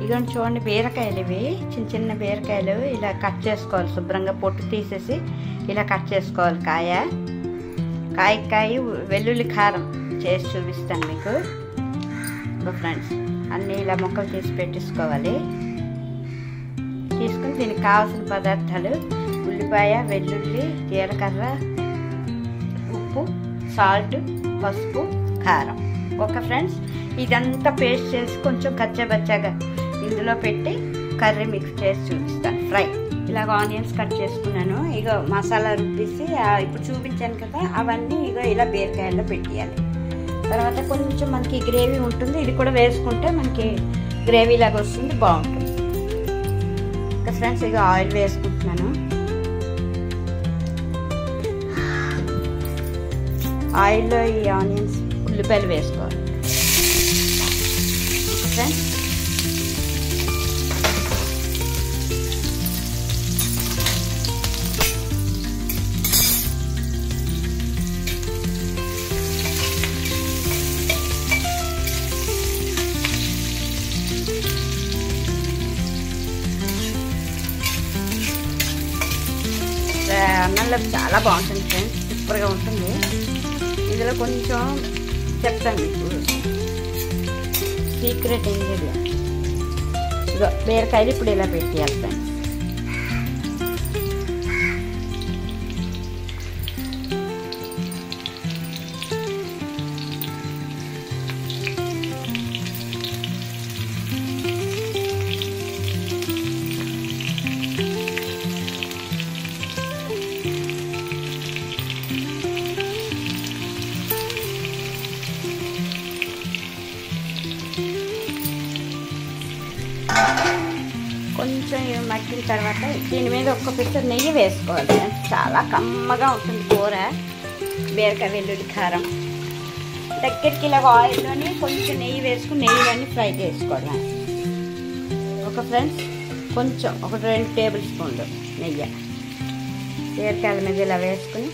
ఇదిగోండి చూడండి, బీరకాయలు ఇవి చిన్న చిన్న బీరకాయలు ఇలా కట్ చేసుకోవాలి. శుభ్రంగా పొట్టు తీసేసి ఇలా కట్ చేసుకోవాలి. కాయ వెల్లుల్లి కారం చేసి చూపిస్తాను మీకు. ఫ్రెండ్స్ అన్నీ ఇలా ముక్కలు తీసి పెట్టేసుకోవాలి. తీసుకుని దీనికి కావాల్సిన పదార్థాలు ఉల్లిపాయ, వెల్లుల్లి, జీలకర్ర, ఉప్పు, సాల్ట్, పసుపు, కారం. ఓకే ఫ్రెండ్స్, ఇదంతా పేస్ట్ చేసి కొంచెం కచ్చాబచ్చాగా ఇందులో పెట్టి కర్రీ మిక్స్ చేసి చూపిస్తాను. ఫ్రై ఇలాగ ఆనియన్స్ కట్ చేసుకున్నాను. ఇగో మసాలా రుబ్బేసి ఇప్పుడు చూపించాను కదా, అవన్నీ ఇగో ఇలా బీరకాయల్లో పెట్టేయాలి. తర్వాత కొంచెం మనకి గ్రేవీ ఉంటుంది, ఇది కూడా వేసుకుంటే మనకి గ్రేవీ లాగా వస్తుంది, బాగుంటుంది. ఇంకా ఫ్రెండ్స్ ఇక ఆయిల్ వేసుకుంటున్నాను. ఆయిల్లో ఈ ఆనియన్స్, ఉల్లిపాయలు వేసుకోవాలి. ఫ్రెండ్స్ అన్నంలో చాలా బాగుంటుంది ఫ్రెండ్స్, సూపర్గా ఉంటుంది. ఇందులో కొంచెం చెప్తాను మీకు సీక్రెట్ ఇంగ్రీడియంట్. ఇగో బీరకాయలు ఇప్పుడు ఇలా పెట్టేయాలి ఫ్రెండ్స్. కొంచెం మగ్గిన తర్వాత దీని మీద ఒక్క పిచ్చర్ నెయ్యి వేసుకోవాలి. చాలా కమ్మగా ఉంటుంది కూర. బీరకాయ వెల్లుల్లి కారం దగ్గరికి ఇలా ఆయిల్లోని కొంచెం నెయ్యి వేసుకుని నెయ్యిలోని ఫ్రై చేసుకోవడం. ఒక ఫ్రెండ్స్ కొంచెం ఒక 2 టేబుల్ స్పూన్లు నెయ్యి బీరకాయల మీద ఇలా వేసుకుని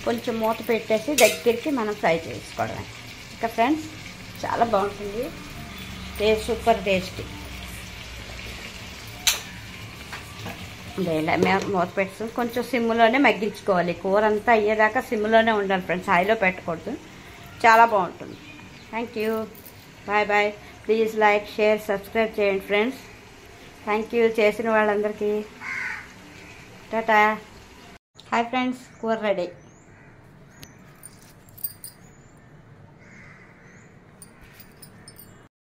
కొంచెం మూత పెట్టేసి దగ్గరికి మనం ఫ్రై చేసుకోవడమే. ఇంకా ఫ్రెండ్స్ చాలా బాగుంటుంది, టేస్ట్ సూపర్ టేస్టీ. ఇలా మూత పెట్టుకుని కొంచెం సిమ్లోనే మగ్గించుకోవాలి. కూర అంతా అయ్యేదాకా సిమ్లోనే ఉండాలి ఫ్రెండ్స్, హైలో పెట్టకూడదు. చాలా బాగుంటుంది. Thank you, bye bye. Please like, share, subscribe చేయండి ఫ్రెండ్స్. థ్యాంక్ యూ చేసిన వాళ్ళందరికీ. టాటా. హాయ్ ఫ్రెండ్స్, కూర రెడీ.